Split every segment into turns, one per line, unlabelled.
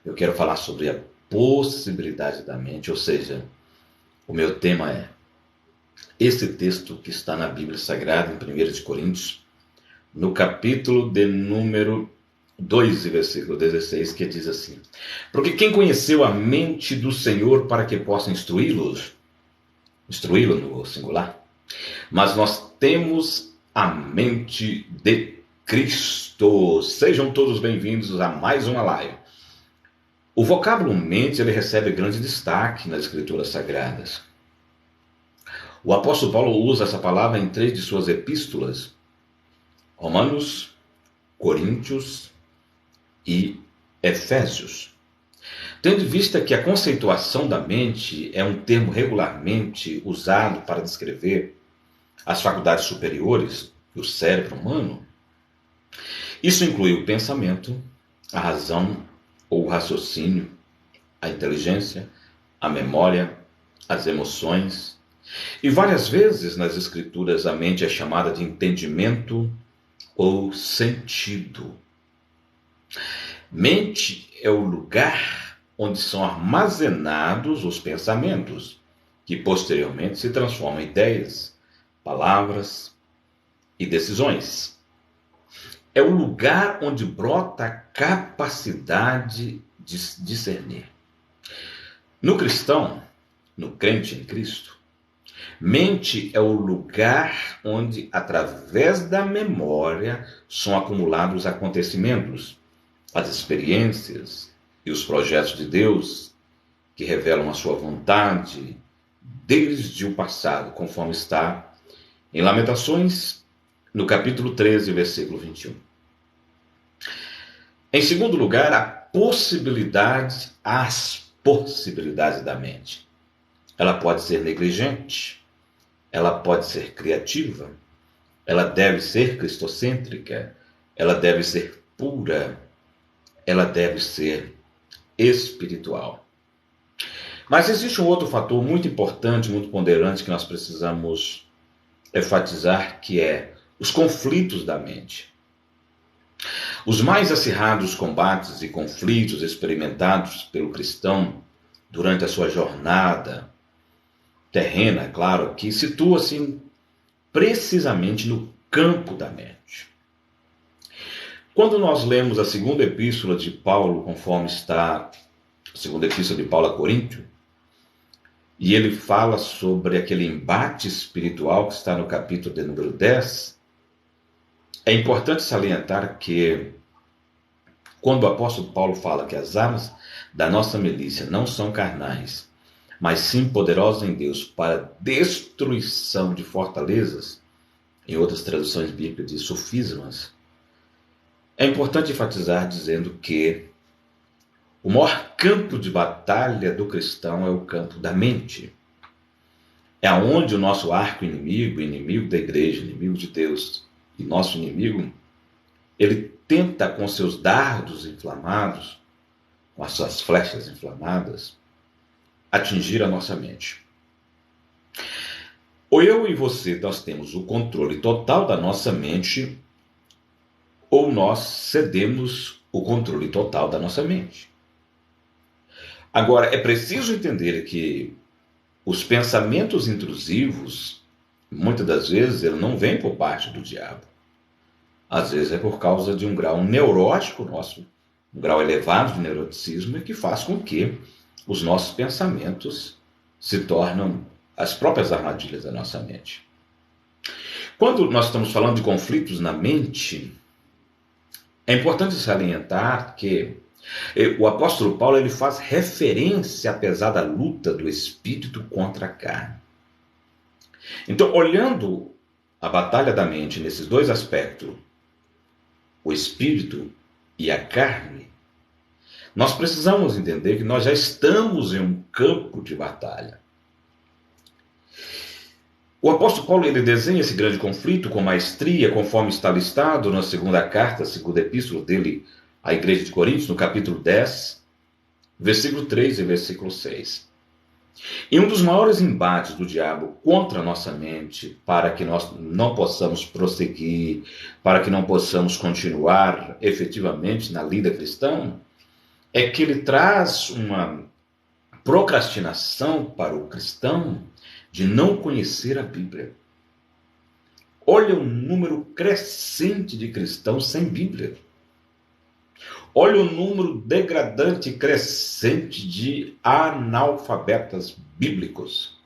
Eu quero falar sobre a possibilidade da mente, ou seja, o meu tema é esse texto que está na Bíblia Sagrada, em 1 de Coríntios, no capítulo de número 2, versículo 16, que diz assim: Porque quem conheceu a mente do Senhor para que possa instruí-lo no singular, mas nós temos a mente de Cristo. Sejam todos bem-vindos a mais uma live. O vocábulo mente ele recebe grande destaque nas Escrituras Sagradas. O apóstolo Paulo usa essa palavra em 3 de suas epístolas: Romanos, Coríntios e Efésios. Tendo em vista que a conceituação da mente é um termo regularmente usado para descrever as faculdades superiores do cérebro humano, isso inclui o pensamento, a razão ou o raciocínio, a inteligência, a memória, as emoções. E várias vezes nas escrituras a mente é chamada de entendimento ou sentido. Mente é o lugar onde são armazenados os pensamentos, que posteriormente se transformam em ideias, palavras e decisões. É o lugar onde brota a capacidade de discernir. No cristão, no crente em Cristo, mente é o lugar onde, através da memória, são acumulados os acontecimentos, as experiências e os projetos de Deus que revelam a sua vontade desde o passado, conforme está em Lamentações, no capítulo 13, versículo 21. Em segundo lugar, as possibilidades da mente. Ela pode ser negligente, ela pode ser criativa, ela deve ser cristocêntrica, ela deve ser pura, ela deve ser espiritual. Mas existe um outro fator muito importante, muito ponderante, que nós precisamos enfatizar, que é os conflitos da mente. Os mais acirrados combates e conflitos experimentados pelo cristão durante a sua jornada terrena, claro, que situa-se precisamente no campo da mente. Quando nós lemos a segunda epístola de Paulo, conforme está a segunda epístola de Paulo a Coríntio, e ele fala sobre aquele embate espiritual que está no capítulo de número 10, é importante salientar que quando o apóstolo Paulo fala que as armas da nossa milícia não são carnais, mas sim poderosas em Deus para destruição de fortalezas, em outras traduções bíblicas diz sofismas, é importante enfatizar dizendo que o maior campo de batalha do cristão é o campo da mente. É onde o nosso arco inimigo, inimigo da igreja, inimigo de Deus, e nosso inimigo, ele tenta com seus dardos inflamados, com as suas flechas inflamadas, atingir a nossa mente. Ou eu e você, nós temos o controle total da nossa mente, ou nós cedemos o controle total da nossa mente. Agora, é preciso entender que os pensamentos intrusivos, muitas das vezes, ele não vem por parte do diabo. Às vezes é por causa de um grau neurótico nosso, um grau elevado de neuroticismo, que faz com que os nossos pensamentos se tornam as próprias armadilhas da nossa mente. Quando nós estamos falando de conflitos na mente, é importante salientar que o apóstolo Paulo ele faz referência à pesada luta do espírito contra a carne. Então, olhando a batalha da mente nesses dois aspectos, o espírito e a carne, nós precisamos entender que nós já estamos em um campo de batalha. O apóstolo Paulo ele desenha esse grande conflito com maestria, conforme está listado na segunda carta, segunda epístola dele à igreja de Coríntios, no capítulo 10, versículo 3 e versículo 6. E um dos maiores embates do diabo contra a nossa mente, para que nós não possamos prosseguir, para que não possamos continuar efetivamente na lida cristã, é que ele traz uma procrastinação para o cristão de não conhecer a Bíblia. Olha o número crescente de cristãos sem Bíblia. Olha o número degradante e crescente de analfabetas bíblicos.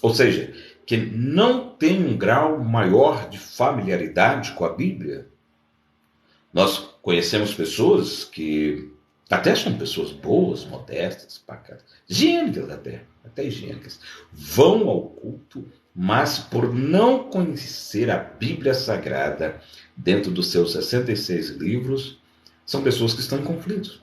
Ou seja, que não tem um grau maior de familiaridade com a Bíblia. Nós conhecemos pessoas que até são pessoas boas, modestas, pacatas, higiênicas até higiênicas, vão ao culto, mas por não conhecer a Bíblia Sagrada dentro dos seus 66 livros, são pessoas que estão em conflito.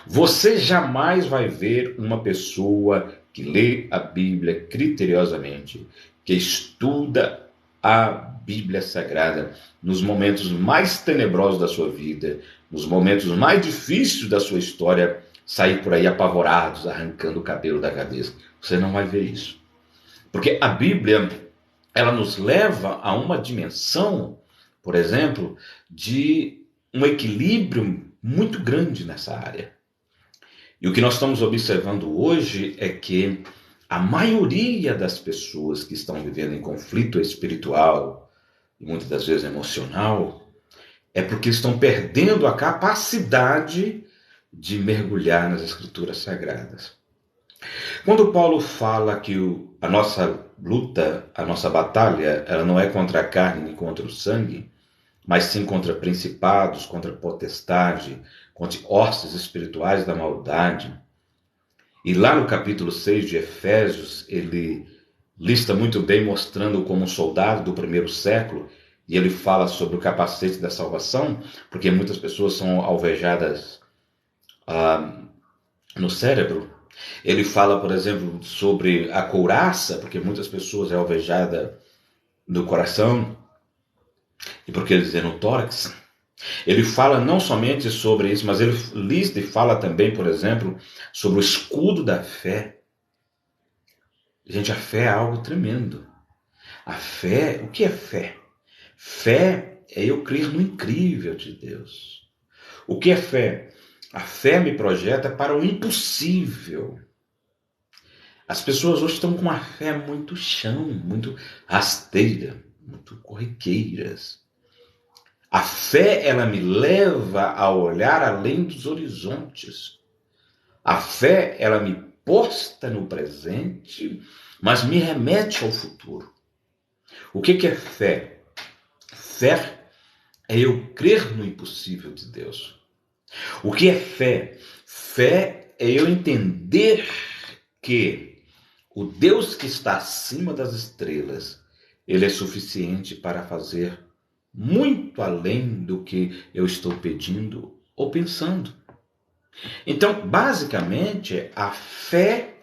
Você jamais vai ver uma pessoa que lê a Bíblia criteriosamente, que estuda a Bíblia Sagrada nos momentos mais tenebrosos da sua vida, nos momentos mais difíceis da sua história, sair por aí apavorados, arrancando o cabelo da cabeça. Você não vai ver isso. Porque a Bíblia, ela nos leva a uma dimensão, por exemplo, de um equilíbrio muito grande nessa área. E o que nós estamos observando hoje é que a maioria das pessoas que estão vivendo em conflito espiritual e muitas das vezes emocional é porque estão perdendo a capacidade de mergulhar nas Escrituras Sagradas. Quando Paulo fala que a nossa luta, a nossa batalha, ela não é contra a carne nem contra o sangue, mas sim contra principados, contra potestade, contra hostes espirituais da maldade. E lá no capítulo 6 de Efésios, ele lista muito bem, mostrando como um soldado do primeiro século, e ele fala sobre o capacete da salvação, porque muitas pessoas são alvejadas no cérebro. Ele fala, por exemplo, sobre a couraça, porque muitas pessoas é alvejada no coração, e por que dizer no tórax. Ele fala não somente sobre isso, mas ele lista e fala também, por exemplo, sobre o escudo da fé. Gente, a fé é algo tremendo. A fé, o que é fé? Fé é eu crer no incrível de Deus. O que é fé? A fé me projeta para o impossível. As pessoas hoje estão com uma fé muito chão, muito rasteira, muito corriqueiras. A fé, ela me leva a olhar além dos horizontes. A fé, ela me posta no presente, mas me remete ao futuro. O que é fé? Fé é eu crer no impossível de Deus. O que é fé? Fé é eu entender que o Deus que está acima das estrelas, ele é suficiente para fazer muito além do que eu estou pedindo ou pensando. Então, basicamente, a fé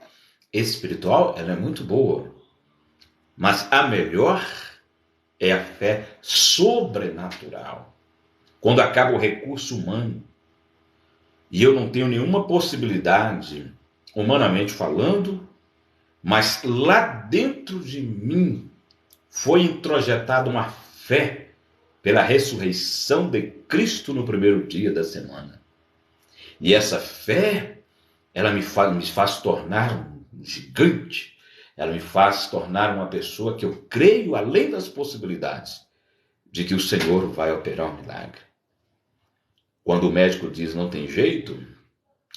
espiritual, ela é muito boa, mas a melhor é a fé sobrenatural. Quando acaba o recurso humano e eu não tenho nenhuma possibilidade, humanamente falando, mas lá dentro de mim foi introjetada uma fé pela ressurreição de Cristo no primeiro dia da semana. E essa fé, ela me faz tornar um gigante. Ela me faz tornar uma pessoa que eu creio além das possibilidades de que o Senhor vai operar um milagre. Quando o médico diz não tem jeito,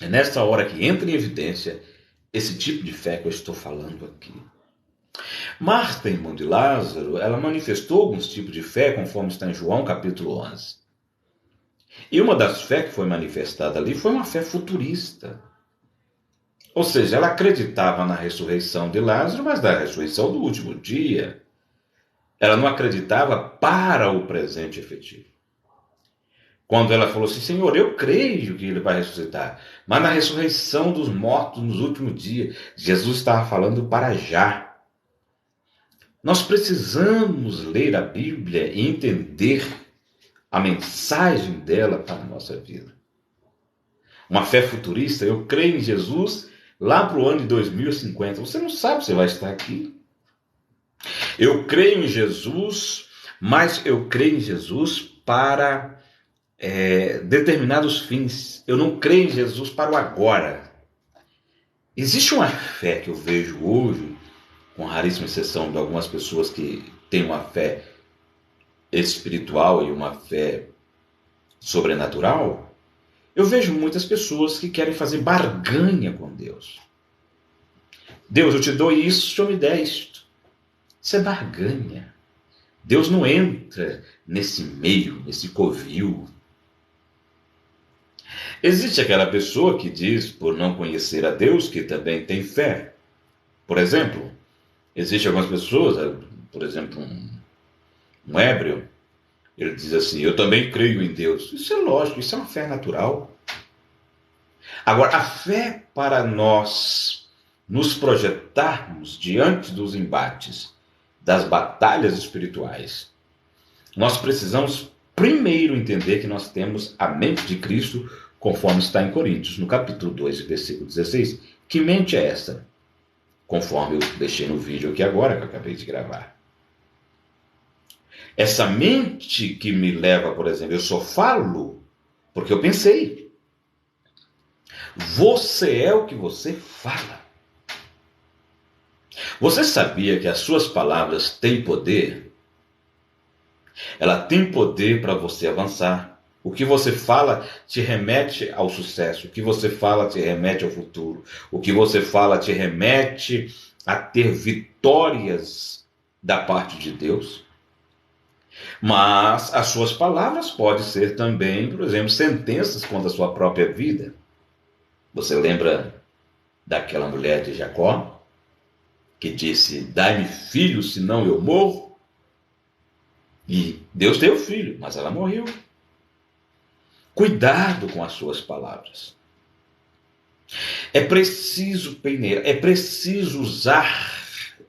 é nessa hora que entra em evidência esse tipo de fé que eu estou falando aqui. Marta, irmã de Lázaro, ela manifestou alguns tipos de fé, conforme está em João capítulo 11. E uma das fés que foi manifestada ali foi uma fé futurista. Ou seja, ela acreditava na ressurreição de Lázaro, mas na ressurreição do último dia. Ela não acreditava para o presente efetivo. Quando ela falou assim, Senhor, eu creio que ele vai ressuscitar, mas na ressurreição dos mortos nos últimos dias, Jesus estava falando para já. Nós precisamos ler a Bíblia e entender a mensagem dela para a nossa vida. Uma fé futurista, eu creio em Jesus lá para o ano de 2050. Você não sabe se vai estar aqui. Eu creio em Jesus, mas eu creio em Jesus para determinados fins. Eu não creio em Jesus para o agora. Existe uma fé que eu vejo hoje, com raríssima exceção de algumas pessoas que têm uma fé espiritual e uma fé sobrenatural. Eu vejo muitas pessoas que querem fazer barganha com Deus. Deus, eu te dou isso, se eu me der isto. Isso é barganha. Deus não entra nesse meio, nesse covil. Existe aquela pessoa que diz, por não conhecer a Deus, que também tem fé. Por exemplo, existem algumas pessoas, por exemplo, um hébreo, ele diz assim, eu também creio em Deus. Isso é lógico, isso é uma fé natural. Agora, a fé para nós nos projetarmos diante dos embates, das batalhas espirituais, nós precisamos primeiro entender que nós temos a mente de Cristo, conforme está em Coríntios, no capítulo 2, versículo 16. Que mente é essa? Conforme eu deixei no vídeo aqui agora, que eu acabei de gravar. Essa mente que me leva, por exemplo, eu só falo porque eu pensei. Você é o que você fala. Você sabia que as suas palavras têm poder? Ela tem poder para você avançar. O que você fala te remete ao sucesso. O que você fala te remete ao futuro. O que você fala te remete a ter vitórias da parte de Deus. Mas as suas palavras podem ser também, por exemplo, sentenças contra a sua própria vida. Você lembra daquela mulher de Jacó, que disse, dai-me filho, senão eu morro? E Deus deu filho, mas ela morreu. Cuidado com as suas palavras. É preciso usar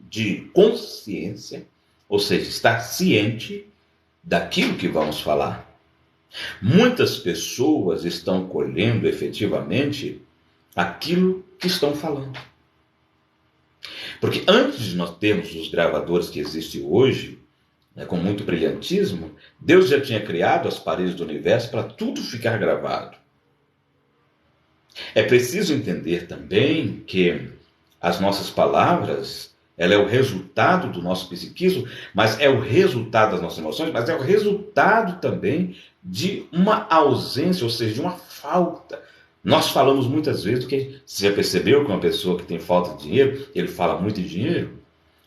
de consciência, ou seja, estar ciente daquilo que vamos falar. Muitas pessoas estão colhendo efetivamente aquilo que estão falando. Porque antes de nós termos os gravadores que existem hoje, com muito brilhantismo, Deus já tinha criado as paredes do universo para tudo ficar gravado. É preciso entender também que as nossas palavras, ela é o resultado do nosso psiquismo, mas é o resultado das nossas emoções, mas é o resultado também de uma ausência, ou seja, de uma falta. Nós falamos muitas vezes do que você já percebeu que uma pessoa que tem falta de dinheiro, ele fala muito em dinheiro.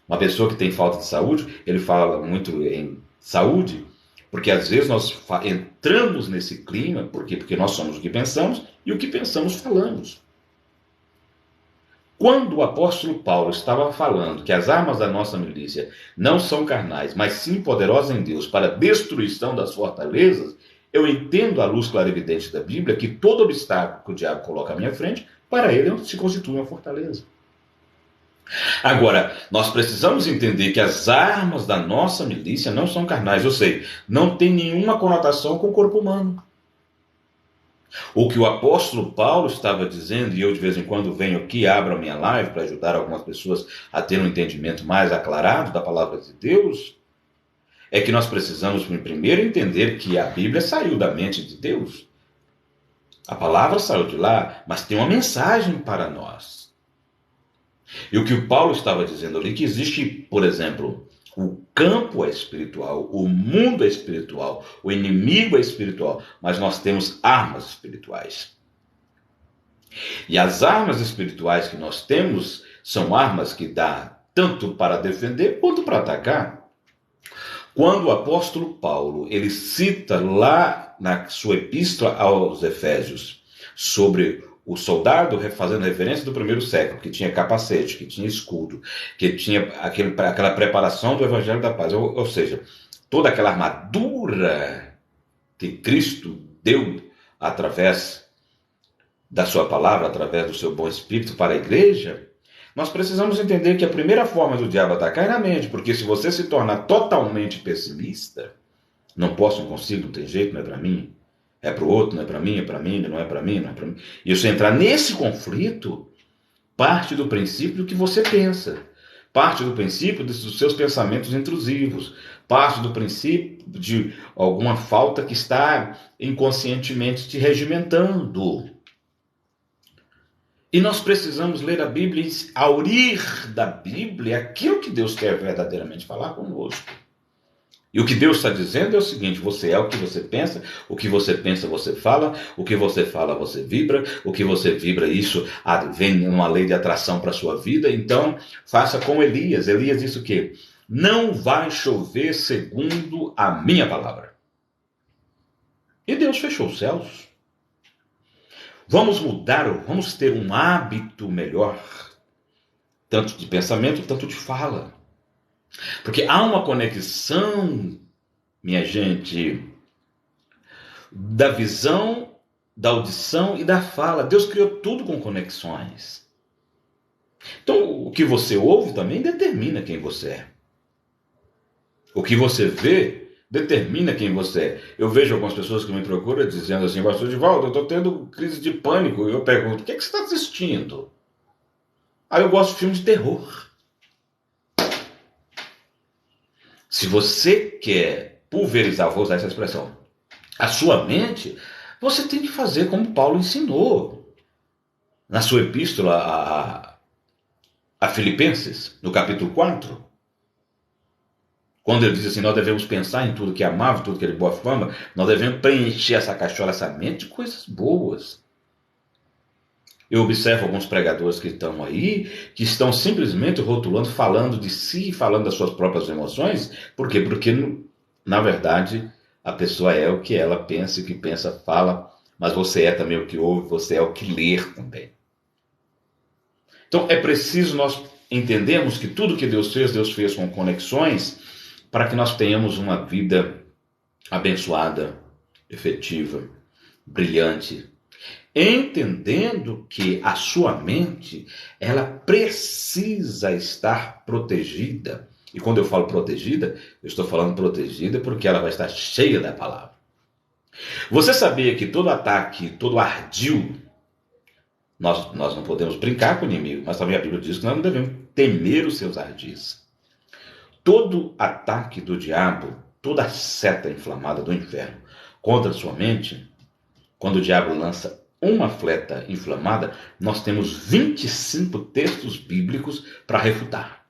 Uma pessoa que tem falta de saúde, ele fala muito em saúde, porque às vezes nós entramos nesse clima, por quê? Porque nós somos o que pensamos e o que pensamos falamos. Quando o apóstolo Paulo estava falando que as armas da nossa milícia não são carnais, mas sim poderosas em Deus para a destruição das fortalezas, eu entendo à luz clarividente da Bíblia que todo obstáculo que o diabo coloca à minha frente, para ele se constitui uma fortaleza. Agora, nós precisamos entender que as armas da nossa milícia não são carnais, ou seja, não tem nenhuma conotação com o corpo humano. O que o apóstolo Paulo estava dizendo, e eu de vez em quando venho aqui, abro a minha live para ajudar algumas pessoas a ter um entendimento mais aclarado da palavra de Deus, é que nós precisamos primeiro entender que a Bíblia saiu da mente de Deus. A palavra saiu de lá, mas tem uma mensagem para nós. E o que o Paulo estava dizendo ali, que existe, por exemplo, o campo é espiritual, o mundo é espiritual, o inimigo é espiritual, mas nós temos armas espirituais. E as armas espirituais que nós temos são armas que dá tanto para defender quanto para atacar. Quando o apóstolo Paulo, ele cita lá na sua epístola aos Efésios sobre o soldado, fazendo referência do primeiro século, que tinha capacete, que tinha escudo, que tinha aquela preparação do evangelho da paz, ou seja, toda aquela armadura que Cristo deu através da sua palavra, através do seu bom espírito para a igreja, nós precisamos entender que a primeira forma do diabo atacar é na mente, porque se você se tornar totalmente pessimista, não posso, não consigo, não tem jeito, não é para mim, é para o outro, não é para mim, não é para mim, não é para mim. E você entrar nesse conflito, parte do princípio do que você pensa, parte do princípio dos seus pensamentos intrusivos, parte do princípio de alguma falta que está inconscientemente te regimentando. E nós precisamos ler a Bíblia e aurir da Bíblia aquilo que Deus quer verdadeiramente falar conosco. E o que Deus está dizendo é o seguinte: você é o que você pensa, o que você pensa você fala, o que você fala você vibra, o que você vibra, isso vem uma lei de atração para a sua vida. Então, faça como Elias. Elias disse o quê? Não vai chover segundo a minha palavra. E Deus fechou os céus. Vamos mudar, vamos ter um hábito melhor, tanto de pensamento, tanto de fala. Porque há uma conexão, minha gente, da visão, da audição e da fala. Deus criou tudo com conexões. Então, o que você ouve também determina quem você é. O que você vê determina quem você é. Eu vejo algumas pessoas que me procuram dizendo assim: pastor Divaldo, eu estou tendo crise de pânico. Eu pergunto: o que você está assistindo? Aí eu gosto de filme de terror. Se você quer pulverizar, vou usar essa expressão, a sua mente, você tem que fazer como Paulo ensinou na sua epístola a Filipenses, no capítulo 4. Quando ele diz assim: nós devemos pensar em tudo que é amável, tudo que é de boa fama, nós devemos preencher essa cachola, essa mente de coisas boas. Eu observo alguns pregadores que estão aí, que estão simplesmente rotulando, falando de si, falando das suas próprias emoções. Por quê? Porque, na verdade, a pessoa é o que ela pensa, o que pensa, fala, mas você é também o que ouve, você é o que lê também. Então, é preciso nós entendermos que tudo que Deus fez com conexões, para que nós tenhamos uma vida abençoada, efetiva, brilhante, entendendo que a sua mente, ela precisa estar protegida. E quando eu falo protegida, eu estou falando protegida porque ela vai estar cheia da palavra. Você sabia que todo ataque, todo ardil, nós não podemos brincar com o inimigo, mas também a Bíblia diz que nós não devemos temer os seus ardis. Todo ataque do diabo, toda seta inflamada do inferno contra a sua mente, quando o diabo lança uma fleta inflamada, nós temos 25 textos bíblicos para refutar.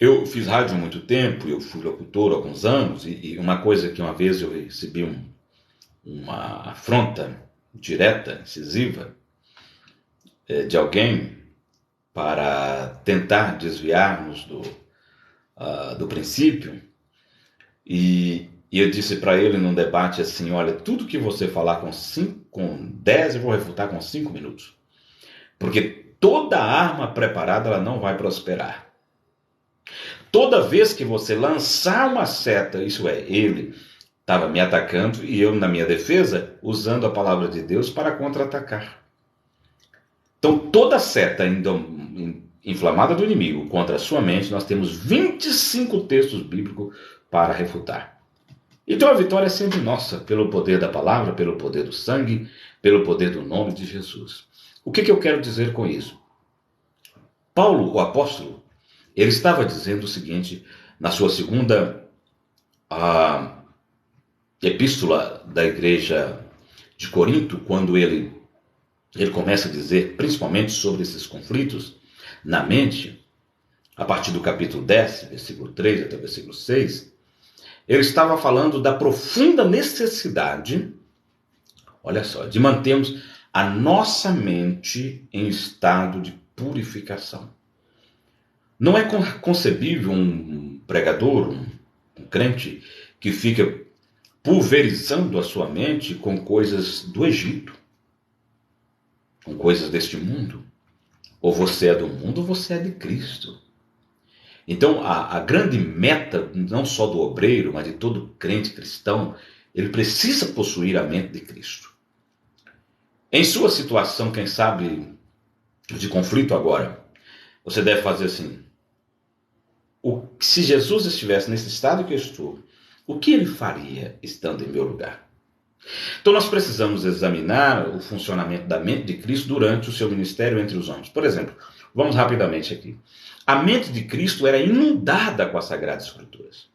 Eu fiz rádio há muito tempo, eu fui locutor há alguns anos, e uma coisa que uma vez eu recebi uma afronta direta, incisiva, de alguém para tentar desviar-nos do princípio, e eu disse para ele num debate assim: olha, tudo que você falar com 10, eu vou refutar com 5 minutos. Porque toda arma preparada, ela não vai prosperar. Toda vez que você lançar uma seta, isso é, ele estava me atacando e eu, na minha defesa, usando a palavra de Deus para contra-atacar. Então, toda seta inflamada do inimigo contra a sua mente, nós temos 25 textos bíblicos para refutar. Então a vitória é sempre nossa, pelo poder da palavra, pelo poder do sangue, pelo poder do nome de Jesus. O que eu quero dizer com isso? Paulo, o apóstolo, ele estava dizendo o seguinte, na sua segunda epístola da igreja de Corinto, quando ele começa a dizer, principalmente sobre esses conflitos na mente, a partir do capítulo 10, versículo 3 até o versículo 6, ele estava falando da profunda necessidade, olha só, de mantermos a nossa mente em estado de purificação. Não é concebível um pregador, um crente, que fica pulverizando a sua mente com coisas do Egito, com coisas deste mundo. Ou você é do mundo ou você é de Cristo. Então, a grande meta, não só do obreiro, mas de todo crente cristão, ele precisa possuir a mente de Cristo. Em sua situação, quem sabe, de conflito agora, você deve fazer assim: se Jesus estivesse nesse estado que eu estou, o que ele faria estando em meu lugar? Então, nós precisamos examinar o funcionamento da mente de Cristo durante o seu ministério entre os homens. Por exemplo, vamos rapidamente aqui. A mente de Cristo era inundada com as Sagradas Escrituras.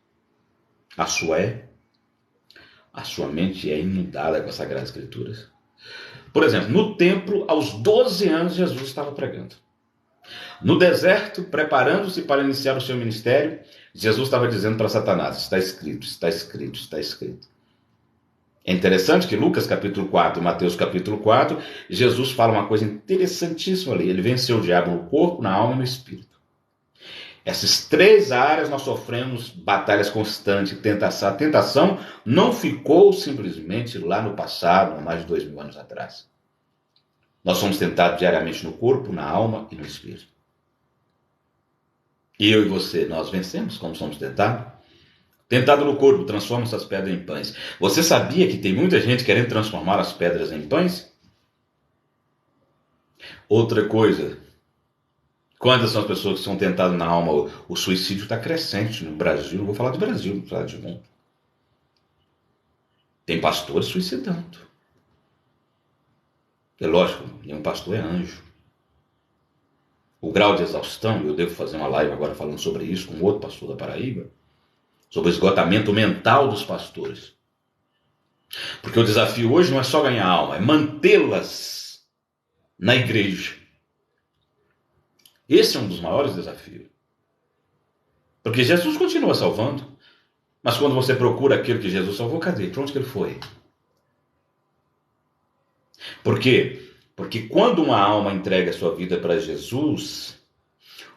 A sua é. A sua mente é inundada com as Sagradas Escrituras. Por exemplo, no templo, aos 12 anos, Jesus estava pregando. No deserto, preparando-se para iniciar o seu ministério, Jesus estava dizendo para Satanás: está escrito, está escrito, está escrito. É interessante que Lucas capítulo 4 e Mateus capítulo 4, Jesus fala uma coisa interessantíssima ali. Ele venceu o diabo no corpo, na alma e no espírito. Essas três áreas nós sofremos batalhas constantes, tentação. A tentação não ficou simplesmente lá no passado, há mais de 2000 anos atrás. Nós somos tentados diariamente no corpo, na alma e no espírito. E eu e você, nós vencemos como somos tentados. Tentado no corpo, transforma essas pedras em pães. Você sabia que tem muita gente querendo transformar as pedras em pães? Outra coisa, quantas são as pessoas que são tentadas na alma? O suicídio está crescente no Brasil. Não vou falar do Brasil, vou falar de mundo. Tem pastores suicidando. É lógico, nenhum pastor é anjo. O grau de exaustão, eu devo fazer uma live agora falando sobre isso com outro pastor da Paraíba, sobre o esgotamento mental dos pastores. Porque o desafio hoje não é só ganhar alma, é mantê-las na igreja. Esse é um dos maiores desafios. Porque Jesus continua salvando, mas quando você procura aquilo que Jesus salvou, cadê? Para onde que ele foi? Por quê? Porque quando uma alma entrega a sua vida para Jesus,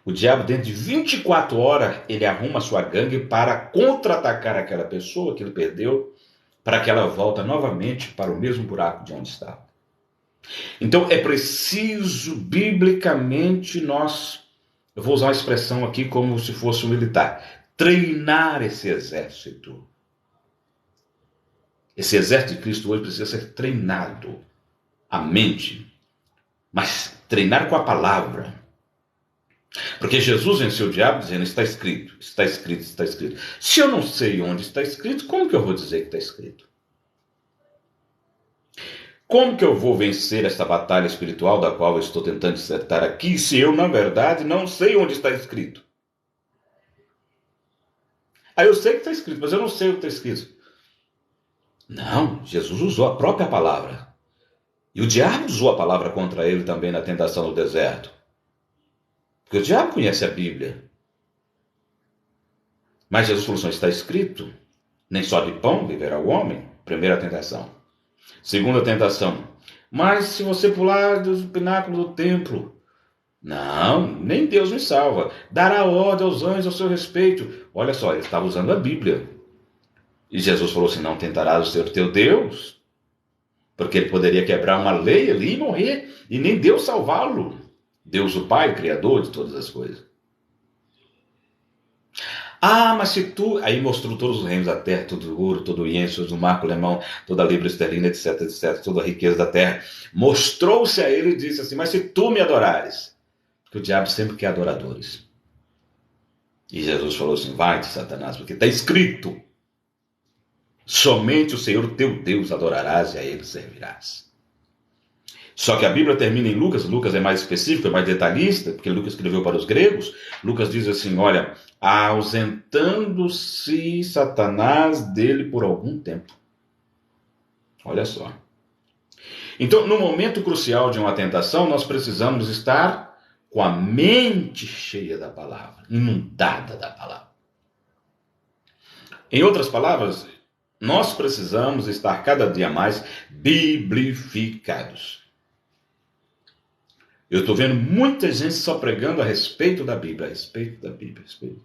o diabo, dentro de 24 horas, ele arruma a sua gangue para contra-atacar aquela pessoa que ele perdeu, para que ela volte novamente para o mesmo buraco de onde estava. Então, é preciso, biblicamente, eu vou usar uma expressão aqui como se fosse um militar, treinar esse exército. Esse exército de Cristo hoje precisa ser treinado. A mente, mas treinar com a palavra. Porque Jesus venceu o diabo dizendo: está escrito, está escrito, está escrito. Se eu não sei onde está escrito, como que eu vou dizer que está escrito? Como que eu vou vencer esta batalha espiritual da qual eu estou tentando dissertar aqui, se eu, na verdade, não sei onde está escrito? Eu sei que está escrito, mas eu não sei o que está escrito. Não, Jesus usou a própria palavra. E o diabo usou a palavra contra ele também na tentação do deserto. Porque o diabo conhece a Bíblia. Mas Jesus falou assim: está escrito, nem só de pão viverá o homem. Primeira tentação. Segunda tentação: mas se você pular do pináculo do templo, não, nem Deus me salva. Dará ordem aos anjos ao seu respeito. Olha só, ele estava usando a Bíblia. E Jesus falou assim: não tentarás o Senhor teu Deus. Porque ele poderia quebrar uma lei ali e morrer, e nem Deus salvá-lo. Deus o Pai, Criador de todas as coisas. Mas se tu... Aí mostrou todos os reinos da terra, todo o ouro, todo o ienso, todo o marco alemão, toda a libra esterlina, etc, etc, toda a riqueza da terra. Mostrou-se a ele e disse assim: mas se tu me adorares, porque o diabo sempre quer adoradores. E Jesus falou assim: vai-te, Satanás, porque está escrito: somente o Senhor teu Deus adorarás e a ele servirás. Só que a Bíblia termina em Lucas. Lucas é mais específico, é mais detalhista, porque Lucas escreveu para os gregos. Lucas diz assim: olha, ausentando-se Satanás dele por algum tempo. Olha só. Então, no momento crucial de uma tentação, nós precisamos estar com a mente cheia da palavra, inundada da palavra. Em outras palavras, nós precisamos estar cada dia mais biblificados. Eu estou vendo muita gente só pregando a respeito da Bíblia, a respeito da Bíblia, a respeito.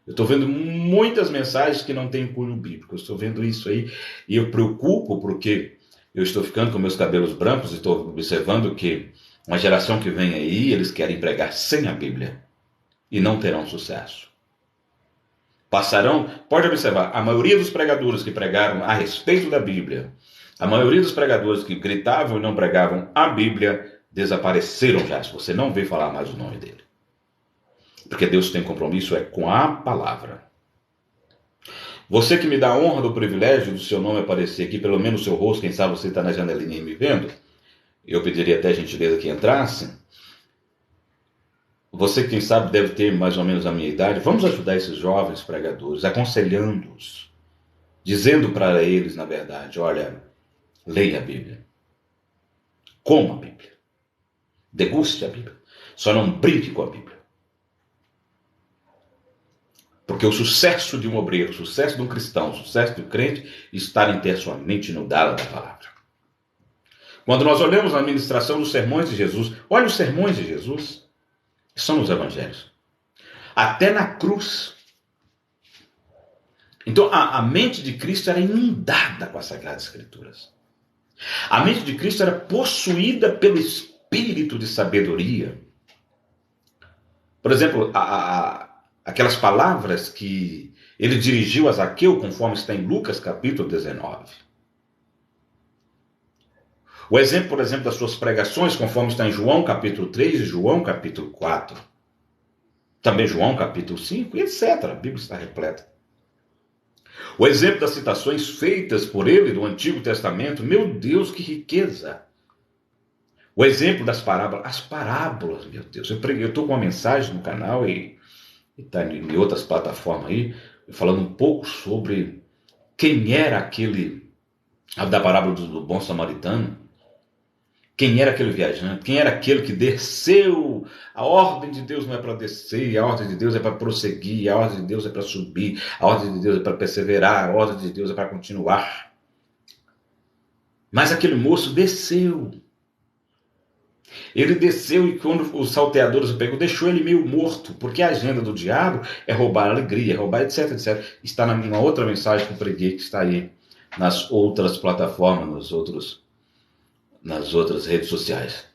Eu estou vendo muitas mensagens que não têm cunho bíblico. Eu estou vendo isso aí e eu preocupo porque eu estou ficando com meus cabelos brancos e estou observando que uma geração que vem aí, eles querem pregar sem a Bíblia e não terão sucesso. Passarão, pode observar, a maioria dos pregadores que pregaram a respeito da Bíblia, a maioria dos pregadores que gritavam e não pregavam a Bíblia, desapareceram já. Se você não vê falar mais o nome dele. Porque Deus tem compromisso com a palavra. Você que me dá a honra do privilégio do seu nome aparecer aqui, pelo menos o seu rosto, quem sabe você está na janelinha me vendo, eu pediria até a gentileza que entrasse. Você, quem sabe, deve ter mais ou menos a minha idade. Vamos ajudar esses jovens pregadores, aconselhando-os. dizendo para eles, na verdade, olha, leia a Bíblia, coma a Bíblia, deguste a Bíblia, só não brinque com a Bíblia. Porque o sucesso de um obreiro, o sucesso de um cristão, o sucesso do crente está em ter sua mente inundada da palavra. Quando nós olhamos a administração dos sermões de Jesus, olha os sermões de Jesus, que são os evangelhos. Até na cruz. Então a mente de Cristo era inundada com as Sagradas Escrituras. A mente de Cristo era possuída pelo espírito de sabedoria. Por exemplo, aquelas palavras que ele dirigiu a Zaqueu, conforme está em Lucas capítulo 19. O exemplo, por exemplo, das suas pregações, conforme está em João capítulo 3 e João capítulo 4. Também João capítulo 5 e etc. A Bíblia está repleta. O exemplo das citações feitas por ele do Antigo Testamento, meu Deus, que riqueza! O exemplo das parábolas, as parábolas, meu Deus. Eu estou com uma mensagem no canal e está em outras plataformas aí, falando um pouco sobre quem era aquele, da parábola do bom samaritano, quem era aquele viajante, quem era aquele que desceu. A ordem de Deus não é para descer, a ordem de Deus é para prosseguir, a ordem de Deus é para subir, a ordem de Deus é para perseverar, a ordem de Deus é para continuar. Mas aquele moço desceu. Ele desceu e quando os salteadores o pegou, deixou ele meio morto, porque a agenda do diabo é roubar a alegria, é roubar etc, etc. Está na minha outra mensagem que eu preguei, que está aí nas outras plataformas, nas outras redes sociais.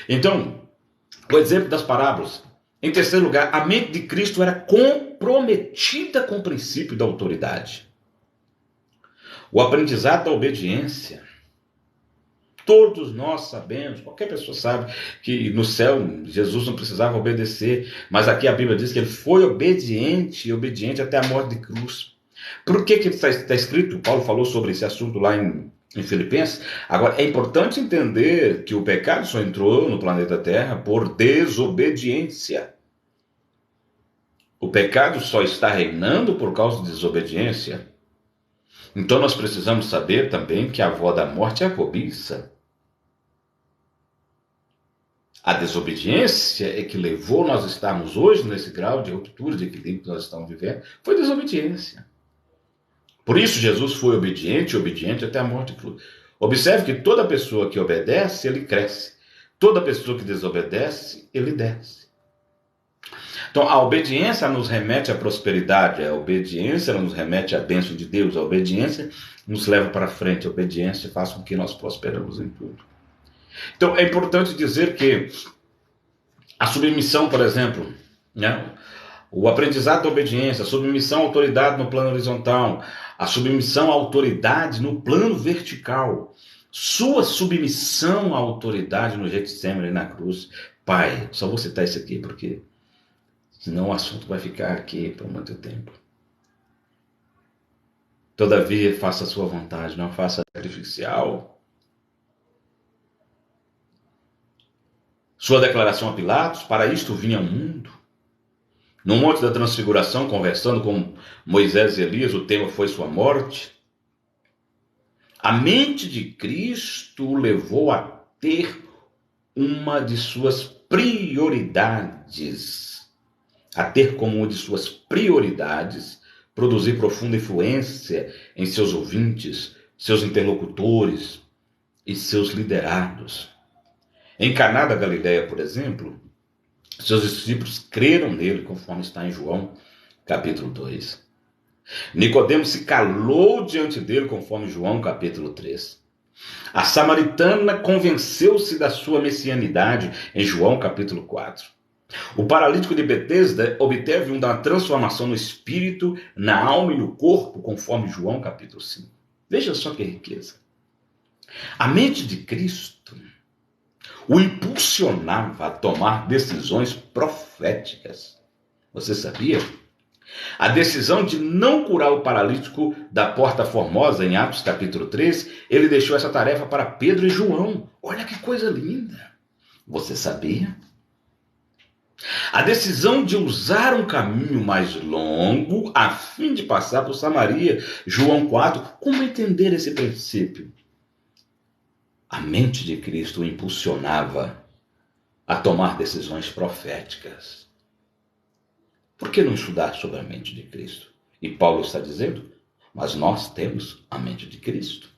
Então, o exemplo das parábolas. Em terceiro lugar, a mente de Cristo era comprometida com o princípio da autoridade. O aprendizado da obediência. Todos nós sabemos, qualquer pessoa sabe, que no céu Jesus não precisava obedecer, mas aqui a Bíblia diz que ele foi obediente até a morte de cruz. Por que está escrito? Paulo falou sobre esse assunto lá em Filipenses. Agora, é importante entender que o pecado só entrou no planeta Terra por desobediência. O pecado só está reinando por causa de desobediência. Então nós precisamos saber também que a avó da morte é a cobiça. A desobediência é que levou nós a estarmos hoje nesse grau de ruptura de equilíbrio que nós estamos vivendo. Foi desobediência. Por isso Jesus foi obediente até a morte de cruz. Observe que toda pessoa que obedece, ele cresce. Toda pessoa que desobedece, ele desce. Então, a obediência nos remete à prosperidade, a obediência nos remete à bênção de Deus, a obediência nos leva para frente, a obediência faz com que nós prosperamos em tudo. Então, é importante dizer que a submissão, por exemplo, né? O aprendizado da obediência, a submissão à autoridade no plano horizontal, a submissão à autoridade no plano vertical, sua submissão à autoridade no Getsemane e na cruz. Pai, só vou citar isso aqui porque senão o assunto vai ficar aqui por muito tempo. Todavia, faça a sua vontade, não faça sacrificial. Sua declaração a Pilatos, para isto vinha o mundo. No Monte da Transfiguração, conversando com Moisés e Elias, o tema foi sua morte. A mente de Cristo o levou a ter uma de suas prioridades, produzir profunda influência em seus ouvintes, seus interlocutores e seus liderados. Em Caná da Galileia, por exemplo, seus discípulos creram nele, conforme está em João, capítulo 2. Nicodemos se calou diante dele, conforme João, capítulo 3. A samaritana convenceu-se da sua messianidade, em João, capítulo 4. O paralítico de Betesda obteve uma transformação no espírito, na alma e no corpo, conforme João, capítulo 5. Veja só que riqueza. A mente de Cristo o impulsionava a tomar decisões proféticas. Você sabia? A decisão de não curar o paralítico da Porta Formosa, em Atos capítulo 3, ele deixou essa tarefa para Pedro e João. Olha que coisa linda! Você sabia? A decisão de usar um caminho mais longo a fim de passar por Samaria, João 4. Como entender esse princípio? A mente de Cristo o impulsionava a tomar decisões proféticas. Por que não estudar sobre a mente de Cristo? E Paulo está dizendo, mas nós temos a mente de Cristo.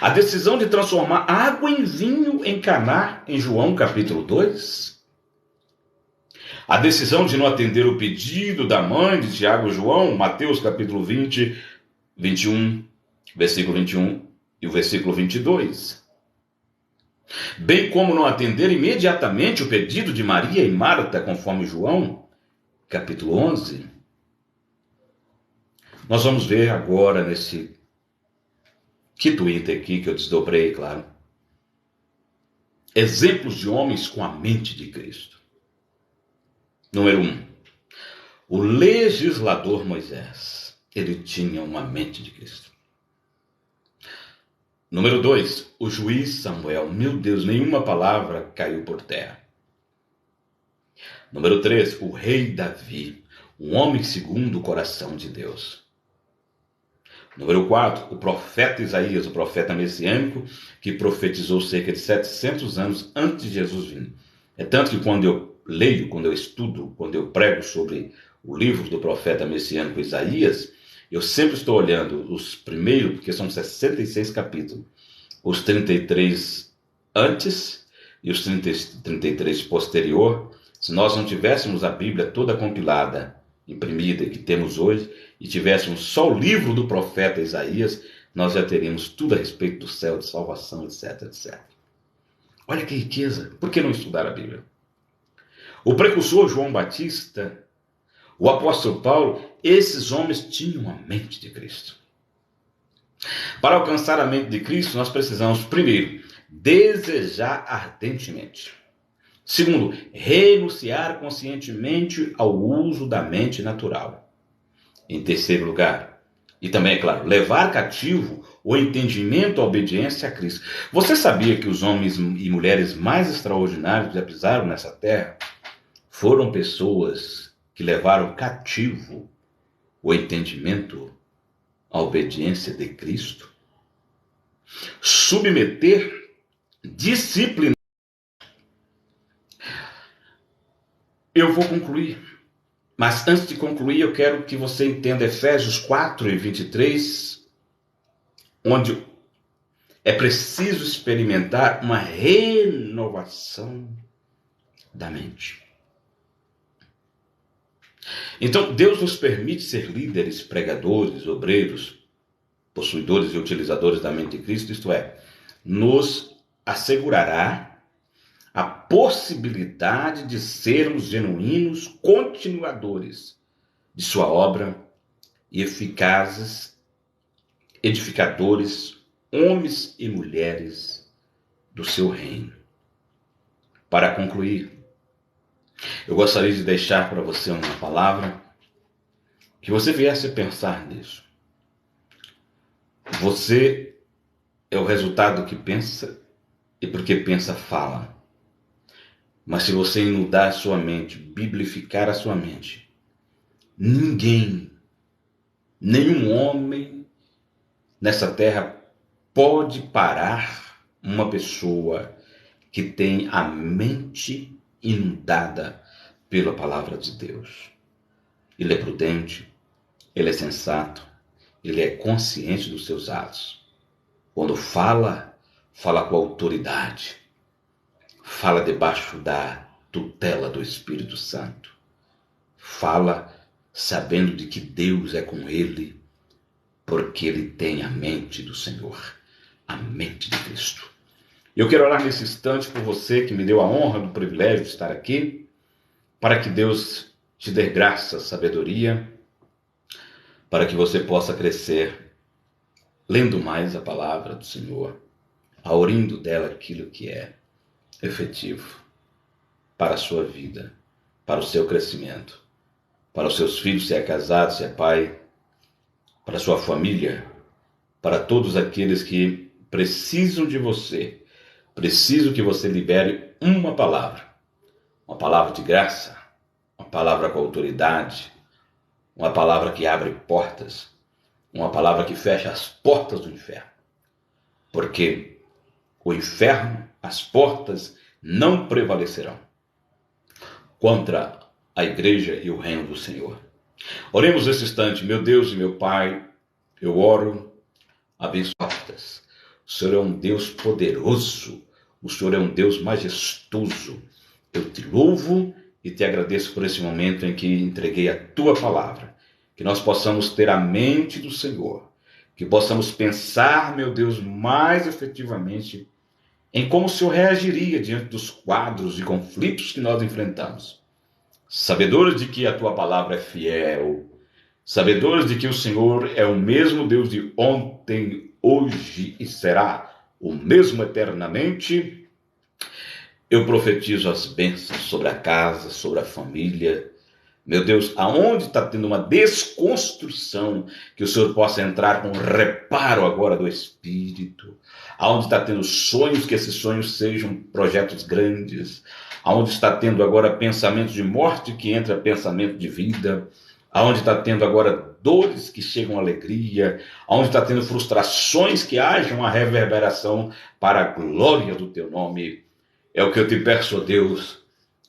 A decisão de transformar água em vinho em Caná, em João capítulo 2. A decisão de não atender o pedido da mãe de Tiago e João, Mateus capítulo 20, 21, versículo 21 e o versículo 22. Bem como não atender imediatamente o pedido de Maria e Marta, conforme João capítulo 11. Nós vamos ver agora nesse quinto item aqui que eu desdobrei, claro, exemplos de homens com a mente de Cristo. Número 1. O legislador Moisés. Ele tinha uma mente de Cristo. Número 2. O juiz Samuel. Meu Deus, nenhuma palavra caiu por terra. Número 3. O rei Davi. Um homem segundo o coração de Deus. Número 4. O profeta Isaías, o profeta messiânico, que profetizou cerca de 700 anos antes de Jesus vir. É tanto que quando eu leio, quando eu estudo, quando eu prego sobre o livro do profeta messiânico Isaías, eu sempre estou olhando os primeiros, porque são 66 capítulos, os 33 antes e os 33 posterior. Se nós não tivéssemos a Bíblia toda compilada, imprimida, que temos hoje, e tivéssemos só o livro do profeta Isaías, nós já teríamos tudo a respeito do céu, de salvação, etc, etc. Olha que riqueza! Por que não estudar a Bíblia? O precursor João Batista, o apóstolo Paulo, esses homens tinham a mente de Cristo. Para alcançar a mente de Cristo, nós precisamos, primeiro, desejar ardentemente. Segundo, renunciar conscientemente ao uso da mente natural. Em terceiro lugar, e também, é claro, levar cativo o entendimento, a obediência a Cristo. Você sabia que os homens e mulheres mais extraordinários que já pisaram nessa terra foram pessoas que levaram cativo o entendimento, a obediência de Cristo? Submeter disciplina. Eu vou concluir, mas antes de concluir eu quero que você entenda Efésios 4 e 23, onde é preciso experimentar uma renovação da mente. Então, Deus nos permite ser líderes, pregadores, obreiros, possuidores e utilizadores da mente de Cristo, isto é, nos assegurará a possibilidade de sermos genuínos continuadores de sua obra e eficazes edificadores, homens e mulheres do seu reino. Para concluir, eu gostaria de deixar para você uma palavra que você viesse a pensar nisso. Você é o resultado do que pensa e porque pensa, fala. Mas se você inundar a sua mente, biblificar a sua mente, ninguém, nenhum homem nessa terra pode parar uma pessoa que tem a mente inundada pela palavra de Deus. Ele é prudente, ele é sensato, ele é consciente dos seus atos. Quando fala, fala com autoridade, fala debaixo da tutela do Espírito Santo, fala sabendo de que Deus é com ele, porque ele tem a mente do Senhor, a mente de Cristo. Eu quero orar nesse instante por você que me deu a honra do privilégio de estar aqui, para que Deus te dê graça, sabedoria, para que você possa crescer lendo mais a palavra do Senhor, aurindo dela aquilo que é efetivo para a sua vida, para o seu crescimento, para os seus filhos, se é casado, se é pai, para a sua família, para todos aqueles que precisam de você. Preciso que você libere uma palavra uma palavra de graça, uma palavra com autoridade, uma palavra que abre portas, uma palavra que fecha as portas do inferno. Porque o inferno, as portas não prevalecerão contra a igreja e o reino do Senhor. Oremos nesse instante. Meu Deus e meu Pai, eu oro abençoadas. O Senhor é um Deus poderoso, o Senhor é um Deus majestoso. Eu te louvo e te agradeço por esse momento em que entreguei a tua palavra. Que nós possamos ter a mente do Senhor, que possamos pensar, meu Deus, mais efetivamente em como o Senhor reagiria diante dos quadros e conflitos que nós enfrentamos. Sabedores de que a tua palavra é fiel, sabedores de que o Senhor é o mesmo Deus de ontem, hoje e será o mesmo eternamente, eu profetizo as bênçãos sobre a casa, sobre a família. Meu Deus, aonde está tendo uma desconstrução, que o Senhor possa entrar com reparo agora do Espírito. Aonde está tendo sonhos, que esses sonhos sejam projetos grandes. Aonde está tendo agora pensamento de morte, que entra pensamento de vida. Aonde está tendo agora dores, que chegam alegria. Aonde está tendo frustrações, que haja uma reverberação para a glória do teu nome. É o que eu te peço, ó Deus,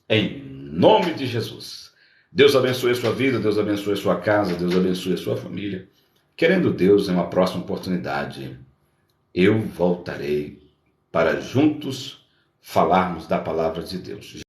em nome de Jesus. Deus abençoe a sua vida, Deus abençoe a sua casa, Deus abençoe a sua família. Querendo Deus, em uma próxima oportunidade, eu voltarei para juntos falarmos da palavra de Deus.